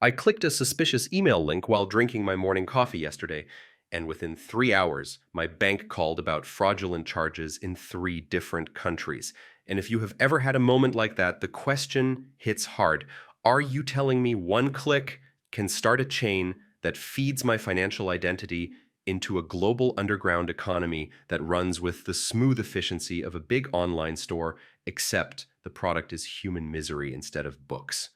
I clicked a suspicious email link while drinking my morning coffee yesterday, and within 3 hours, my bank called about fraudulent charges in 3 different countries. And if you have ever had a moment like that, the question hits hard. Are you telling me one click can start a chain that feeds my financial identity into a global underground economy that runs with the smooth efficiency of a big online store, except the product is human misery instead of books?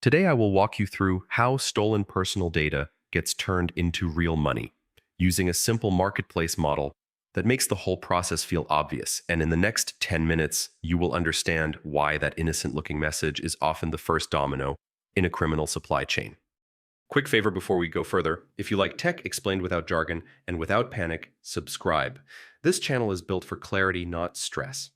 Today, I will walk you through how stolen personal data gets turned into real money using a simple marketplace model that makes the whole process feel obvious. And in the next 10 minutes, you will understand why that innocent looking message is often the first domino in a criminal supply chain. Quick favor before we go further. If you like tech explained without jargon and without panic, subscribe. This channel is built for clarity, not stress.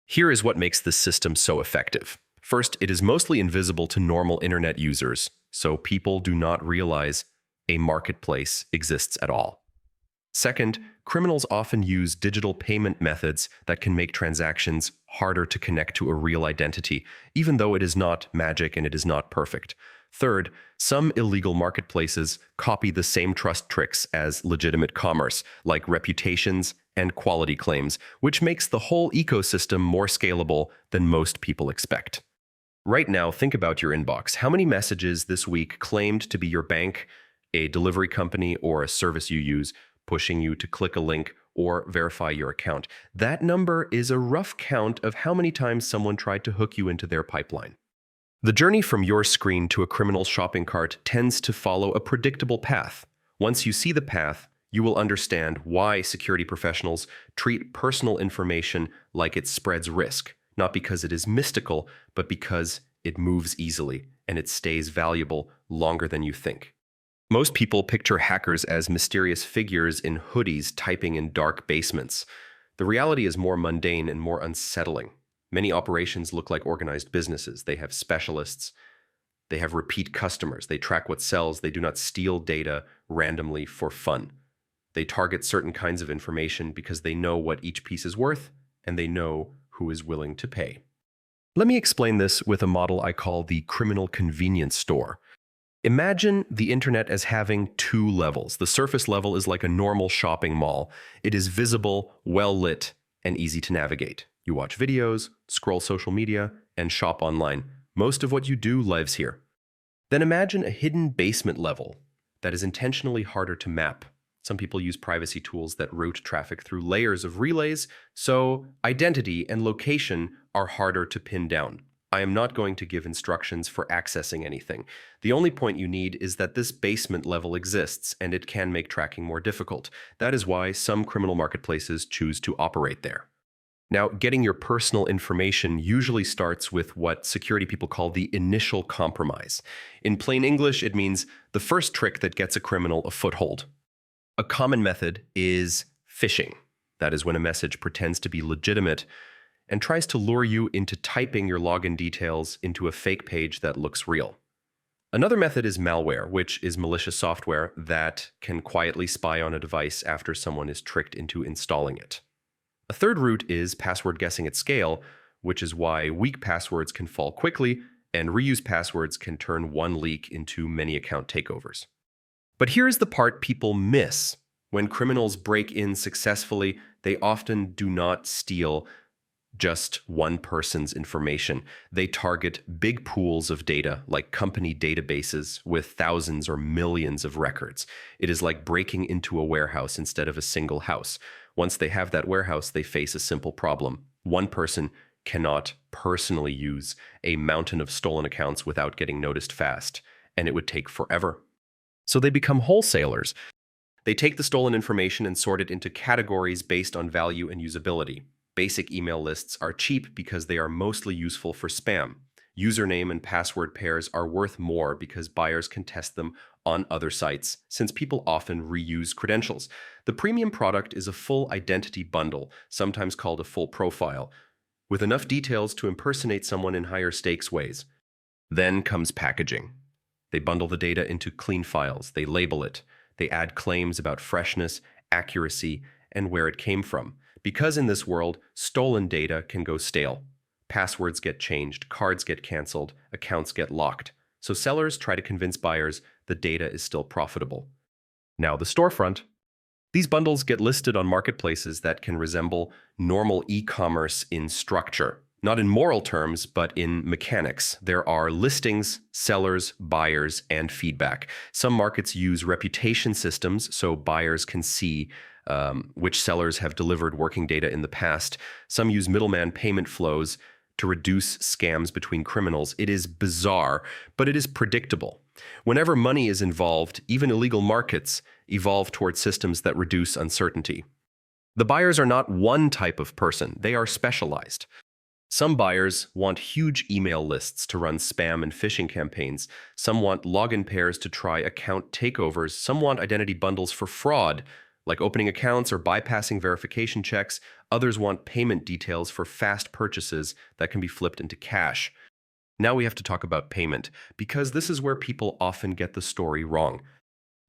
Here is what makes this system so effective. First, it is mostly invisible to normal internet users, so people do not realize a marketplace exists at all. Second, criminals often use digital payment methods that can make transactions harder to connect to a real identity, even though it is not magic and it is not perfect. Third, some illegal marketplaces copy the same trust tricks as legitimate commerce, like reputations and quality claims, which makes the whole ecosystem more scalable than most people expect. Right now, think about your inbox. How many messages this week claimed to be your bank, a delivery company, or a service you use, pushing you to click a link or verify your account? That number is a rough count of how many times someone tried to hook you into their pipeline. The journey from your screen to a criminal's shopping cart tends to follow a predictable path. Once you see the path, you will understand why security professionals treat personal information like it spreads risk, not because it is mystical, but because it moves easily and it stays valuable longer than you think. Most people picture hackers as mysterious figures in hoodies typing in dark basements. The reality is more mundane and more unsettling. Many operations look like organized businesses. They have specialists. They have repeat customers. They track what sells. They do not steal data randomly for fun. They target certain kinds of information because they know what each piece is worth and they know who is willing to pay. Let me explain this with a model I call the criminal convenience store. Imagine the internet as having two levels. The surface level is like a normal shopping mall. It is visible, well lit, and easy to navigate. You watch videos, scroll social media, and shop online. Most of what you do lives here. Then imagine a hidden basement level that is intentionally harder to map. Some people use privacy tools that route traffic through layers of relays, so identity and location are harder to pin down. I am not going to give instructions for accessing anything. The only point you need is that this basement level exists, and it can make tracking more difficult. That is why some criminal marketplaces choose to operate there. Now, getting your personal information usually starts with what security people call the initial compromise. In plain English, it means the first trick that gets a criminal a foothold. A common method is phishing. That is when a message pretends to be legitimate and tries to lure you into typing your login details into a fake page that looks real. Another method is malware, which is malicious software that can quietly spy on a device after someone is tricked into installing it. A third route is password guessing at scale, which is why weak passwords can fall quickly and reused passwords can turn one leak into many account takeovers. But here's the part people miss. When criminals break in successfully, they often do not steal just one person's information. They target big pools of data, like company databases with thousands or millions of records. It is like breaking into a warehouse instead of a single house. Once they have that warehouse, they face a simple problem. One person cannot personally use a mountain of stolen accounts without getting noticed fast, and it would take forever. So they become wholesalers. They take the stolen information and sort it into categories based on value and usability. Basic email lists are cheap because they are mostly useful for spam. Username and password pairs are worth more because buyers can test them on other sites, since people often reuse credentials. The premium product is a full identity bundle, sometimes called a full profile, with enough details to impersonate someone in higher stakes ways. Then comes packaging. They bundle the data into clean files, they label it, they add claims about freshness, accuracy, and where it came from. Because in this world, stolen data can go stale. Passwords get changed, cards get canceled, accounts get locked. So sellers try to convince buyers the data is still profitable. Now, the storefront. These bundles get listed on marketplaces that can resemble normal e-commerce in structure. Not in moral terms, but in mechanics. There are listings, sellers, buyers, and feedback. Some markets use reputation systems so buyers can see which sellers have delivered working data in the past. Some use middleman payment flows to reduce scams between criminals. It is bizarre, but it is predictable. Whenever money is involved, even illegal markets evolve towards systems that reduce uncertainty. The buyers are not one type of person, they are specialized. Some buyers want huge email lists to run spam and phishing campaigns. Some want login pairs to try account takeovers. Some want identity bundles for fraud, like opening accounts or bypassing verification checks. Others want payment details for fast purchases that can be flipped into cash. Now we have to talk about payment, because this is where people often get the story wrong.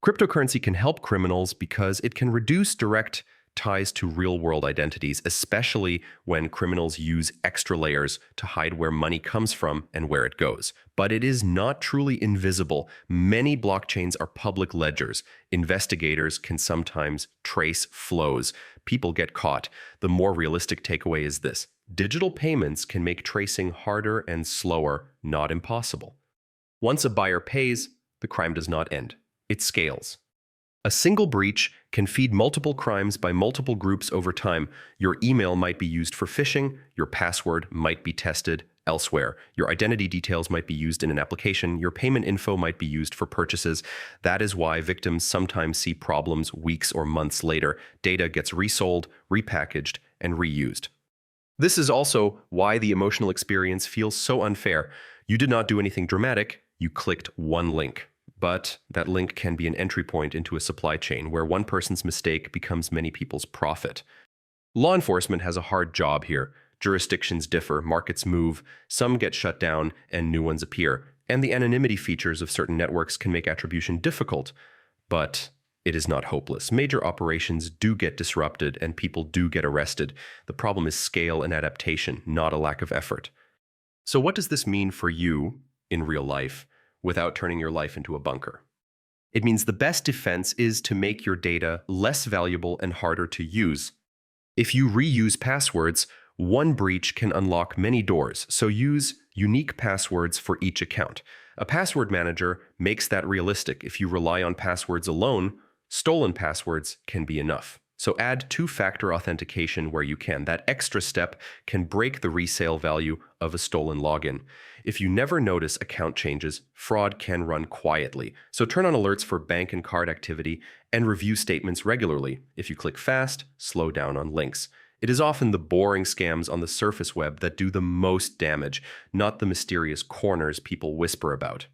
Cryptocurrency can help criminals because it can reduce direct ties to real-world identities, especially when criminals use extra layers to hide where money comes from and where it goes. But it is not truly invisible. Many blockchains are public ledgers. Investigators can sometimes trace flows. People get caught. The more realistic takeaway is this: digital payments can make tracing harder and slower, not impossible. Once a buyer pays, the crime does not end. It scales. A single breach can feed multiple crimes by multiple groups over time. Your email might be used for phishing, your password might be tested elsewhere, your identity details might be used in an application, your payment info might be used for purchases. That is why victims sometimes see problems weeks or months later. Data gets resold, repackaged, and reused. This is also why the emotional experience feels so unfair. You did not do anything dramatic, you clicked one link. But that link can be an entry point into a supply chain where one person's mistake becomes many people's profit. Law enforcement has a hard job here. Jurisdictions differ, markets move, some get shut down, and new ones appear. And the anonymity features of certain networks can make attribution difficult. But it is not hopeless. Major operations do get disrupted and people do get arrested. The problem is scale and adaptation, not a lack of effort. So what does this mean for you in real life without turning your life into a bunker? It means the best defense is to make your data less valuable and harder to use. If you reuse passwords, one breach can unlock many doors, so use unique passwords for each account. A password manager makes that realistic. If you rely on passwords alone, stolen passwords can be enough. So add two-factor authentication where you can. That extra step can break the resale value of a stolen login. If you never notice account changes, fraud can run quietly. So turn on alerts for bank and card activity and review statements regularly. If you click fast, slow down on links. It is often the boring scams on the surface web that do the most damage, not the mysterious corners people whisper about.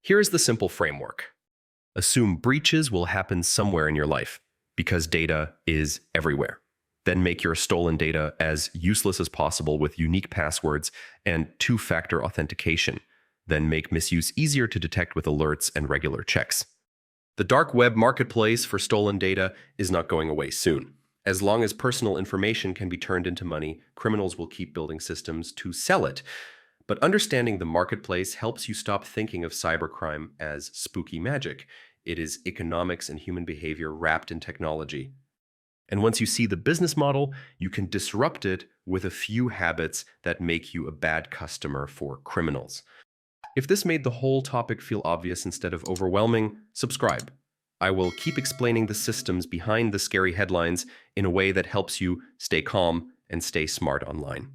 Here is the simple framework. Assume breaches will happen somewhere in your life, because data is everywhere. Then make your stolen data as useless as possible with unique passwords and two-factor authentication. Then make misuse easier to detect with alerts and regular checks. The dark web marketplace for stolen data is not going away soon. As long as personal information can be turned into money, criminals will keep building systems to sell it. But understanding the marketplace helps you stop thinking of cybercrime as spooky magic. It is economics and human behavior wrapped in technology. And once you see the business model, you can disrupt it with a few habits that make you a bad customer for criminals. If this made the whole topic feel obvious instead of overwhelming, subscribe. I will keep explaining the systems behind the scary headlines in a way that helps you stay calm and stay smart online.